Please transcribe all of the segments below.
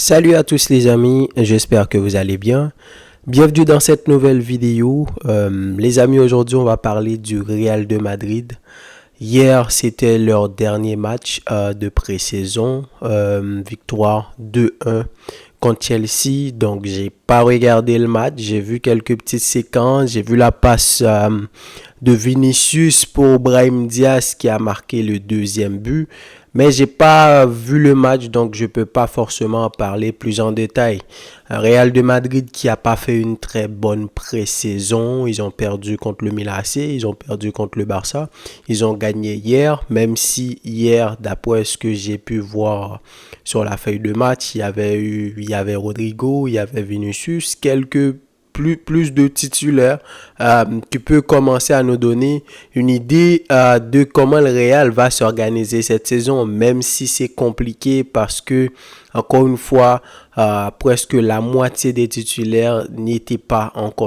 Salut à tous les amis, j'espère que vous allez bien. Bienvenue dans cette nouvelle vidéo. Les amis, aujourd'hui on va parler du Real de Madrid. Hier, c'était leur dernier match de pré-saison, victoire 2-1 contre Chelsea. Donc, j'ai pas regardé le match, j'ai vu quelques petites séquences, j'ai vu la passe de Vinicius pour Brahim Diaz qui a marqué le deuxième but. Mais j'ai pas vu le match, donc je peux pas forcément en parler plus en détail. Un Real de Madrid qui a pas fait une très bonne pré-saison. Ils ont perdu contre le Milan AC, ils ont perdu contre le Barça. Ils ont gagné hier, même si hier, d'après ce que j'ai pu voir sur la feuille de match, il y avait Rodrigo, il y avait Vinicius, quelques plus de titulaires qui peut commencer à nous donner une idée de comment le Real va s'organiser cette saison, même si c'est compliqué parce que, encore une fois, presque la moitié des titulaires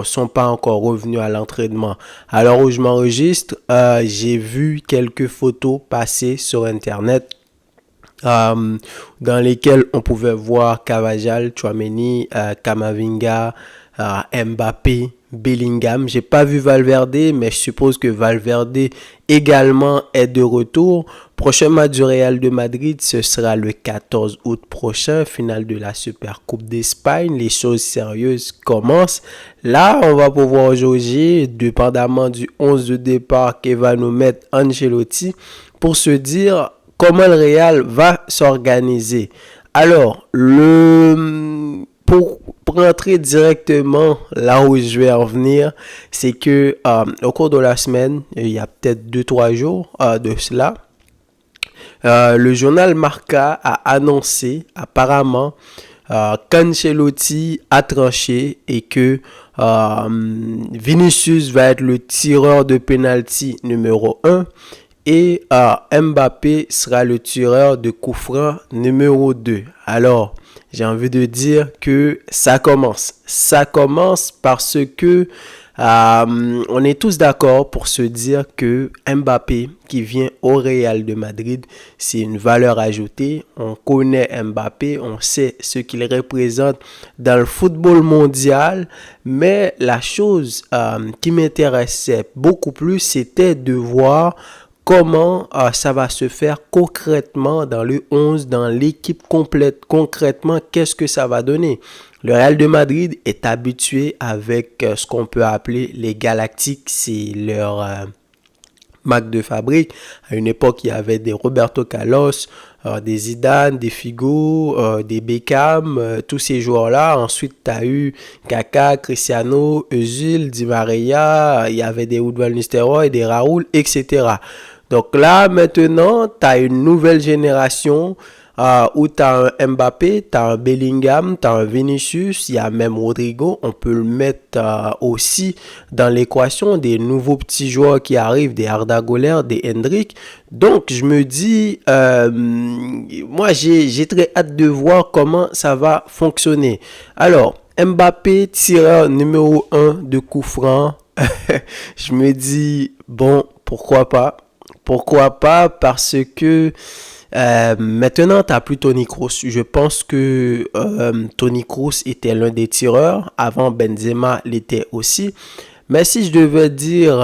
sont pas encore revenus à l'entraînement. Alors où je m'enregistre, j'ai vu quelques photos passer sur Internet dans lesquelles on pouvait voir Carvajal, Tchouaméni, Camavinga, Mbappé, Bellingham. J'ai pas vu Valverde, mais je suppose que Valverde également est de retour. Prochain match du Real de Madrid, ce sera le 14 août prochain, finale de la Super Coupe d'Espagne. Les choses sérieuses commencent. Là, on va pouvoir jauger, dépendamment du 11 de départ que va nous mettre Ancelotti, pour se dire comment le Real va s'organiser. Alors, pour rentrer directement là où je vais en venir, c'est que au cours de la semaine, il y a peut-être 2-3 jours de cela, le journal Marca a annoncé apparemment qu'Ancelotti a tranché et que Vinicius va être le tireur de penalty numéro 1 et Mbappé sera le tireur de coup franc numéro 2. Alors, j'ai envie de dire que ça commence. Ça commence parce que on est tous d'accord pour se dire que Mbappé qui vient au Real de Madrid, c'est une valeur ajoutée. On connaît Mbappé, on sait ce qu'il représente dans le football mondial. Mais la chose qui m'intéressait beaucoup plus, c'était de voir comment ça va se faire concrètement dans le 11, dans l'équipe complète. Concrètement, qu'est-ce que ça va donner? Le Real de Madrid est habitué avec ce qu'on peut appeler les Galactiques. C'est leur marque de fabrique. À une époque, il y avait des Roberto Carlos, des Zidane, des Figo, des Beckham, tous ces joueurs-là. Ensuite, tu as eu Kaka, Cristiano, Özil, Di Maria, il y avait des Wout van Nistelrooy, des Raoul, etc. Donc là, maintenant, tu as une nouvelle génération où tu as un Mbappé, tu as un Bellingham, tu as un Vinicius, il y a même Rodrigo. On peut le mettre aussi dans l'équation des nouveaux petits joueurs qui arrivent, des Arda Güler, des Hendrick. Donc, je me dis, moi, j'ai très hâte de voir comment ça va fonctionner. Alors, Mbappé, tireur numéro 1 de coup franc. Je me dis, bon, pourquoi pas? Pourquoi pas? Parce que maintenant, tu n'as plus Toni Kroos. Je pense que Toni Kroos était l'un des tireurs. Avant, Benzema l'était aussi. Mais si je devais dire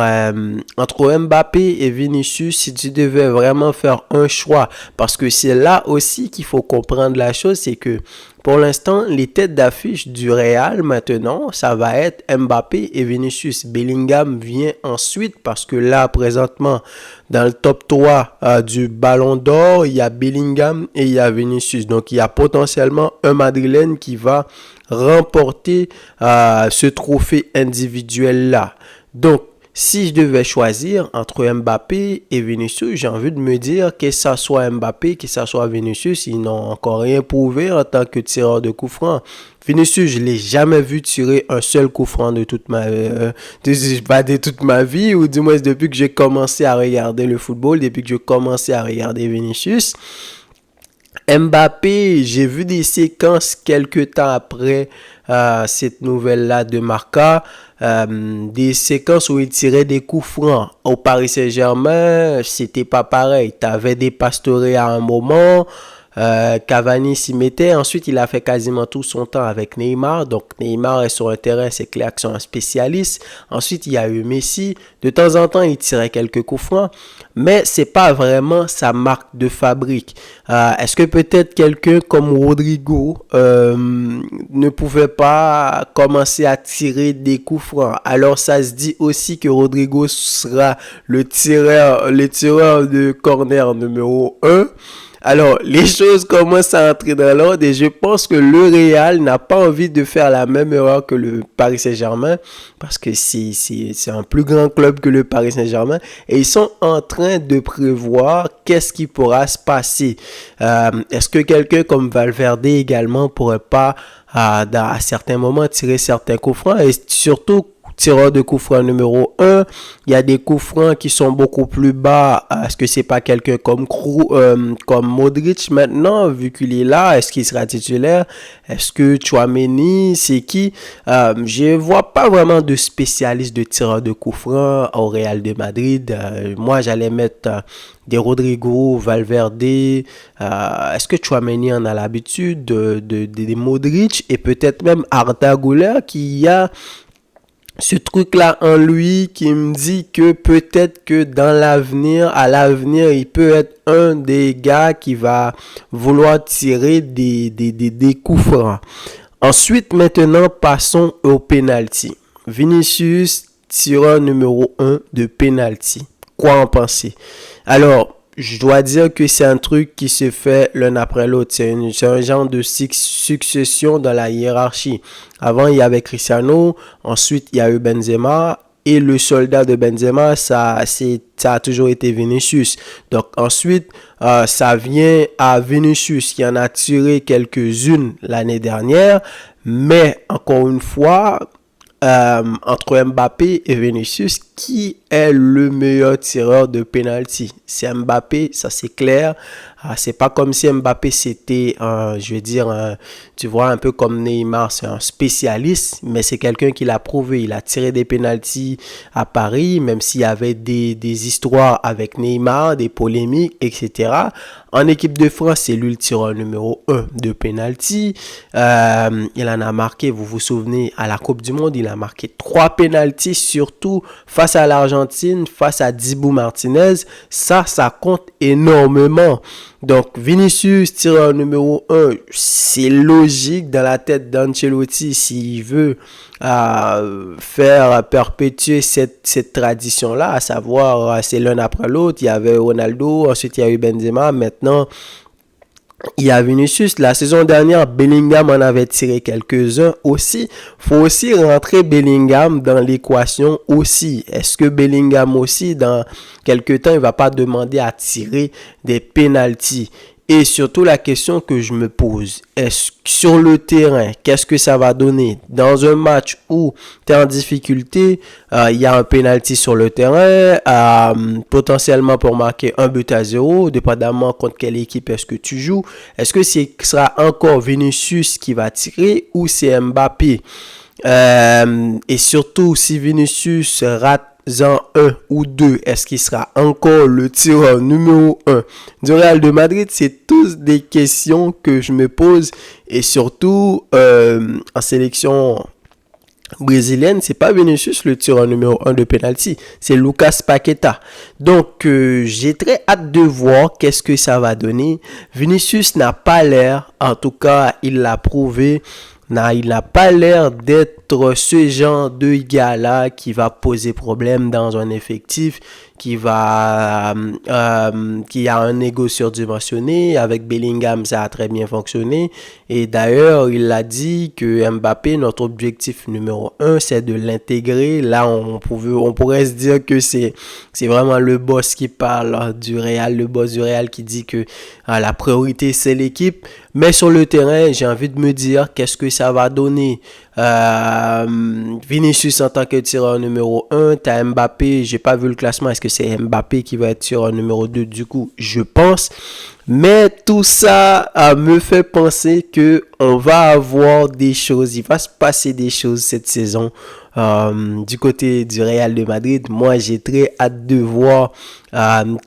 entre Mbappé et Vinicius, si tu devais vraiment faire un choix, parce que c'est là aussi qu'il faut comprendre la chose, c'est que pour l'instant, les têtes d'affiche du Real maintenant, ça va être Mbappé et Vinicius. Bellingham vient ensuite parce que là, présentement, dans le top 3 du Ballon d'Or, il y a Bellingham et il y a Vinicius. Donc, il y a potentiellement un Madrilène qui va remporter ce trophée individuel-là. Donc, si je devais choisir entre Mbappé et Vinicius, j'ai envie de me dire que ça soit Mbappé, que ça soit Vinicius, ils n'ont encore rien prouvé en tant que tireur de coup franc. Vinicius, je ne l'ai jamais vu tirer un seul coup franc de toute ma vie, ou du moins depuis que j'ai commencé à regarder le football, depuis que j'ai commencé à regarder Vinicius. Mbappé, j'ai vu des séquences quelques temps après cette nouvelle-là de Marca, des séquences où il tirait des coups francs. Au Paris Saint-Germain, c'était pas pareil. Tu avais des Pastore à un moment, Cavani s'y mettait. Ensuite, il a fait quasiment tout son temps avec Neymar. Donc, Neymar est sur un terrain, c'est clair que c'est un spécialiste. Ensuite, il y a eu Messi. De temps en temps, il tirait quelques coups francs, mais c'est pas vraiment sa marque de fabrique. Est-ce que peut-être quelqu'un comme Rodrigo ne pouvait pas commencer à tirer des coups francs? Alors, ça se dit aussi que Rodrigo sera le tireur de corner numéro 1. Alors, les choses commencent à entrer dans l'ordre et je pense que le Real n'a pas envie de faire la même erreur que le Paris Saint-Germain parce que c'est un plus grand club que le Paris Saint-Germain et ils sont en train de prévoir qu'est-ce qui pourra se passer. Est-ce que quelqu'un comme Valverde également pourrait pas à certains moments tirer certains coups francs et surtout tireur de coups francs numéro 1, il y a des coups francs qui sont beaucoup plus bas. Est-ce que c'est pas quelqu'un comme Modric maintenant, vu qu'il est là? Est-ce qu'il sera titulaire? Est-ce que Tchouaméni, c'est qui? Je vois pas vraiment de spécialiste de tireur de coups francs au Real de Madrid. Moi, j'allais mettre des Rodrigo, Valverde. Est-ce que Tchouaméni en a l'habitude? Des Modric et peut-être même Arda Güler qui a ce truc-là en lui qui me dit que peut-être que à l'avenir, il peut être un des gars qui va vouloir tirer des coups francs. Ensuite, maintenant, passons au penalty. Vinicius, tireur numéro 1 de penalty. Quoi en penser? Alors, je dois dire que c'est un truc qui se fait l'un après l'autre. C'est un genre de succession dans la hiérarchie. Avant, il y avait Cristiano. Ensuite, il y a eu Benzema. Et le soldat de Benzema, ça a toujours été Vinicius. Donc ensuite, ça vient à Vinicius qui en a tiré quelques-unes l'année dernière. Mais encore une fois, entre Mbappé et Vinicius, qui est le meilleur tireur de penalty? C'est Mbappé, ça c'est clair. C'est pas comme si Mbappé c'était tu vois, un peu comme Neymar, c'est un spécialiste, mais c'est quelqu'un qui l'a prouvé. Il a tiré des penalties à Paris, même s'il y avait des histoires avec Neymar, des polémiques, etc. En équipe de France, c'est lui le tireur numéro 1 de penalty. Il en a marqué, vous vous souvenez, à la Coupe du Monde, il a marqué 3 penalties, surtout face à l'Argentine, face à Dibu Martinez. Ça compte énormément. Donc, Vinicius, tireur numéro 1, c'est logique dans la tête d'Ancelotti s'il veut faire perpétuer cette tradition-là, à savoir, c'est l'un après l'autre. Il y avait Ronaldo, ensuite il y a eu Benzema, maintenant il y a Vinicius. La saison dernière, Bellingham en avait tiré quelques-uns aussi. Faut aussi rentrer Bellingham dans l'équation aussi. Est-ce que Bellingham aussi, dans quelques temps, il va pas demander à tirer des penalties? Et surtout la question que je me pose, est-ce sur le terrain, qu'est-ce que ça va donner? Dans un match où tu es en difficulté, il y a un penalty sur le terrain, potentiellement pour marquer 1-0, dépendamment contre quelle équipe est-ce que tu joues. Est-ce que ce sera encore Vinicius qui va tirer ou c'est Mbappé? Et surtout, si Vinicius rate en 1 ou 2, est-ce qu'il sera encore le tireur numéro 1 du Real de Madrid? C'est tous des questions que je me pose et surtout en sélection brésilienne, c'est pas Vinicius le tireur numéro 1 de penalty, c'est Lucas Paqueta. Donc j'ai très hâte de voir qu'est-ce que ça va donner. Vinicius n'a pas l'air, en tout cas il l'a prouvé, il n'a pas l'air d'être ce genre de gars-là qui va poser problème dans un effectif, qui a un ego surdimensionné. Avec Bellingham, ça a très bien fonctionné. Et d'ailleurs, il a dit que Mbappé, notre objectif numéro 1, c'est de l'intégrer. Là, on pourrait se dire que c'est vraiment le boss qui parle du Real, le boss du Real qui dit que la priorité, c'est l'équipe. Mais sur le terrain, j'ai envie de me dire qu'est-ce que ça va donner. Vinicius en tant que tireur numéro 1, t'as Mbappé, j'ai pas vu le classement, est-ce que c'est Mbappé qui va être tireur numéro 2 du coup, je pense. Mais tout ça me fait penser que on va avoir des choses, il va se passer des choses cette saison. du côté du Real de Madrid. Moi, j'ai très hâte de voir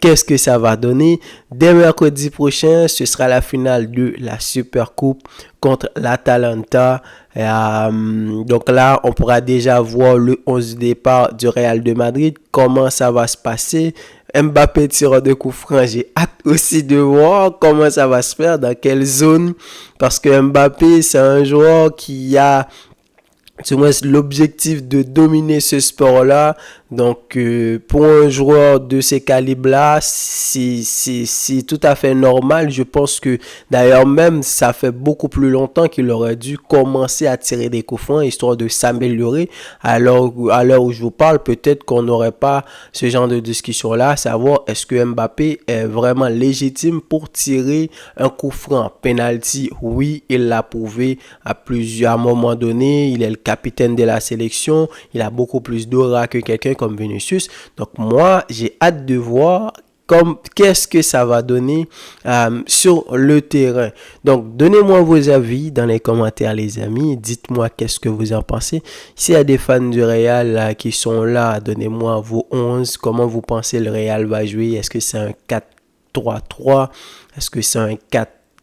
qu'est-ce que ça va donner. Dès mercredi prochain, ce sera la finale de la Super Coupe contre l'Atalanta. Donc là, on pourra déjà voir le 11 départ du Real de Madrid, comment ça va se passer. Mbappé tireur de coup franc, j'ai hâte aussi de voir comment ça va se faire, dans quelle zone, parce que Mbappé, c'est un joueur qui a du moins l'objectif de dominer ce sport-là. Donc, pour un joueur de ces calibres-là, c'est tout à fait normal. Je pense que, d'ailleurs, même, ça fait beaucoup plus longtemps qu'il aurait dû commencer à tirer des coups francs, histoire de s'améliorer. Alors, à l'heure où je vous parle, peut-être qu'on n'aurait pas ce genre de discussion-là, à savoir, est-ce que Mbappé est vraiment légitime pour tirer un coup franc? Penalty, oui, il l'a prouvé à plusieurs moments donnés. Il est le capitaine de la sélection. Il a beaucoup plus d'aura que quelqu'un comme Vinicius. Donc moi, j'ai hâte de voir qu'est-ce que ça va donner sur le terrain. Donc donnez-moi vos avis dans les commentaires, les amis. Dites-moi qu'est-ce que vous en pensez. S'il y a des fans du Real qui sont là, donnez-moi vos 11. Comment vous pensez le Real va jouer? Est-ce que c'est un 4-3-3? Est-ce que c'est un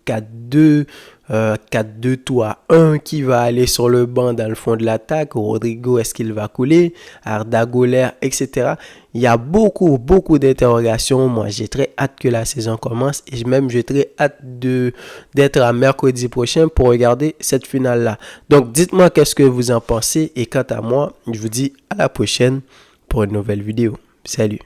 4-4-2? 4-2-3-1 qui va aller sur le banc dans le fond de l'attaque. Rodrigo, est-ce qu'il va couler? Arda Güler, etc. Il y a beaucoup d'interrogations. Moi, j'ai très hâte que la saison commence et même j'ai très hâte d'être à mercredi prochain pour regarder cette finale-là. Donc, dites-moi qu'est-ce que vous en pensez et quant à moi, je vous dis à la prochaine pour une nouvelle vidéo. Salut!